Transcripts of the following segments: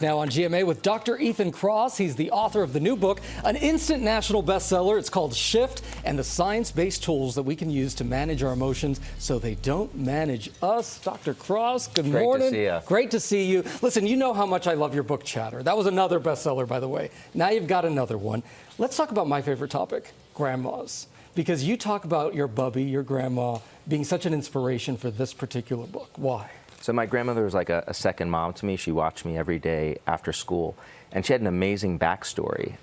Now on GMA with Dr. Ethan Kross. He's the author of the new book, an instant national bestseller. It's called Shift, and the science-based tools that we can use to manage our emotions so they don't manage us. Dr. Kross, good morning. Great to see you. Great to see you. Listen, you know how much I love your book, Chatter. That was another bestseller, by the way. Now you've got another one. Let's talk about my favorite topic, grandmas. Because you talk about your bubby, your grandma, being such an inspiration for this particular book. Why? So my grandmother was like a second mom to me. She watched me every day after school. And she had an amazing backstory.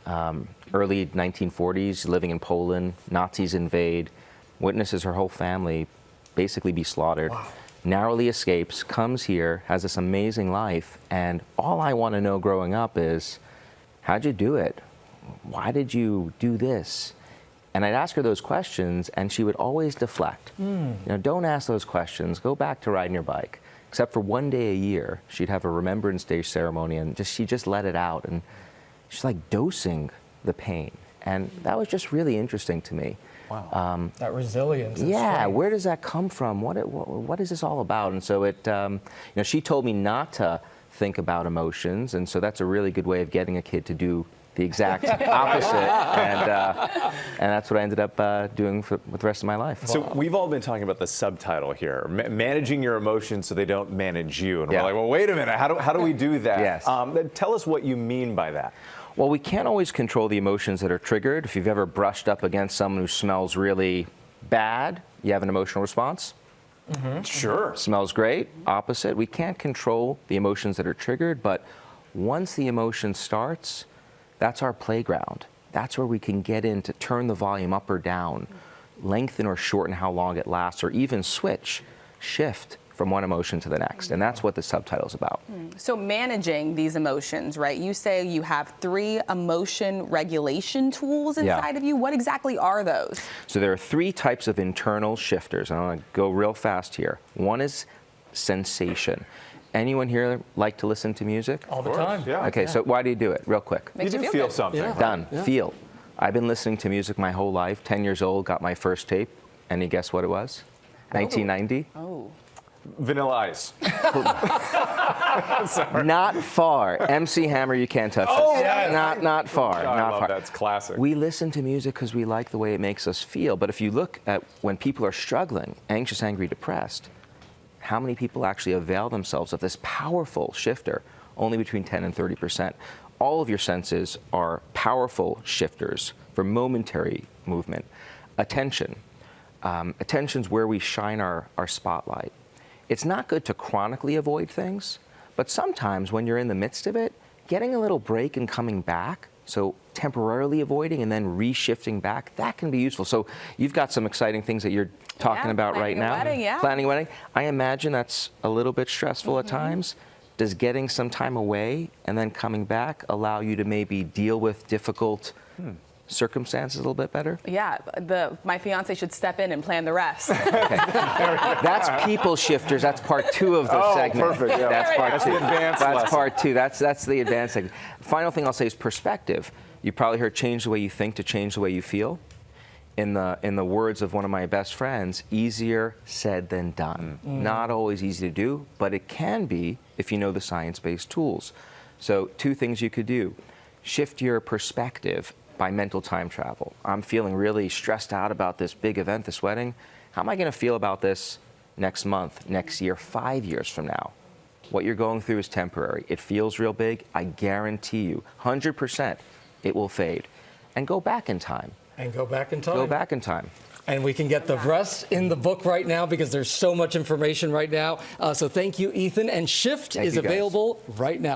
Early 1940s, living in Poland, Nazis invade, witnesses her whole family basically be slaughtered. Wow. Narrowly escapes, comes here, has this amazing life. And all I want to know growing up is, how'd you do it? Why did you do this? And I'd ask her those questions, and she would always deflect. You know, don't ask those questions. Go back to riding your bike. Except for one day a year, she'd have a Remembrance Day ceremony, and she just let it out, and she's like dosing the pain, and that was just really interesting to me. Wow. That resilience. Yeah, strength. where does that come from? What is this all about? And so it, you know, she told me not to think about emotions, and so that's a really good way of getting a kid to do the exact opposite, and that's what I ended up doing with the rest of my life. So we've all been talking about the subtitle here, managing your emotions so they don't manage you. And Yeah. we're like, well, wait a minute, how do we do that? Yes. Tell us what you mean by that. Well, we can't always control the emotions that are triggered. If you've ever brushed up against someone who smells really bad, you have an emotional response. Sure. Smells great, opposite. We can't control the emotions that are triggered, but once the emotion starts, that's our playground. That's where we can get in to turn the volume up or down, lengthen or shorten how long it lasts, or even shift from one emotion to the next. And that's what the subtitle's about. So managing these emotions, right? You say you have 3 emotion regulation tools inside of you. What exactly are those? So there are 3 types of internal shifters. And I want to go real fast here. One is sensation. Anyone here like to listen to music? All the time. Yeah. Okay, so why do you do it? Real quick. Makes You you do feel feel good. something. Yeah. Done. Yeah. Feel. I've been listening to music my whole life. 10 years old, got my first tape. Any guess what it was? 1990? Oh. Vanilla Ice. Not far. MC Hammer, You Can't Touch This. yes. Not far. I not love far. that's classic. We listen to music because we like the way it makes us feel. But if you look at when people are struggling, anxious, angry, depressed, how many people actually avail themselves of this powerful shifter? Only between 10 and 30%. All of your senses are powerful shifters for momentary movement. Attention. Attention's where we shine our spotlight. It's not good to chronically avoid things, but sometimes when you're in the midst of it, getting a little break and coming back, so temporarily avoiding and then re-shifting back, that can be useful. So you've got some exciting things that you're talking about right now. Planning a wedding. I imagine that's a little bit stressful at times. Does getting some time away and then coming back allow you to maybe deal with difficult circumstances a little bit better? Yeah, my fiance should step in and plan the rest. That's people shifters. That's part 2 of the segment. Perfect. Yeah. That's part 2. That's the advanced That's lesson. part 2. That's the advanced segment. Final thing I'll say is perspective. You probably heard change the way you think to change the way you feel. In the words of one of my best friends, easier said than done. Not always easy to do, but it can be if you know the science-based tools. So 2 things you could do. Shift your perspective by mental time travel. I'm feeling really stressed out about this big event, this wedding. How am I going to feel about this next month, next year, 5 years from now? What you're going through is temporary. It feels real big. I guarantee you, 100%, it will fade. And go back in time. And go back in time. Go back in time. And we can get the rest in the book right now because there's so much information right now. So thank you, Ethan. And Shift is you, guys. available right now.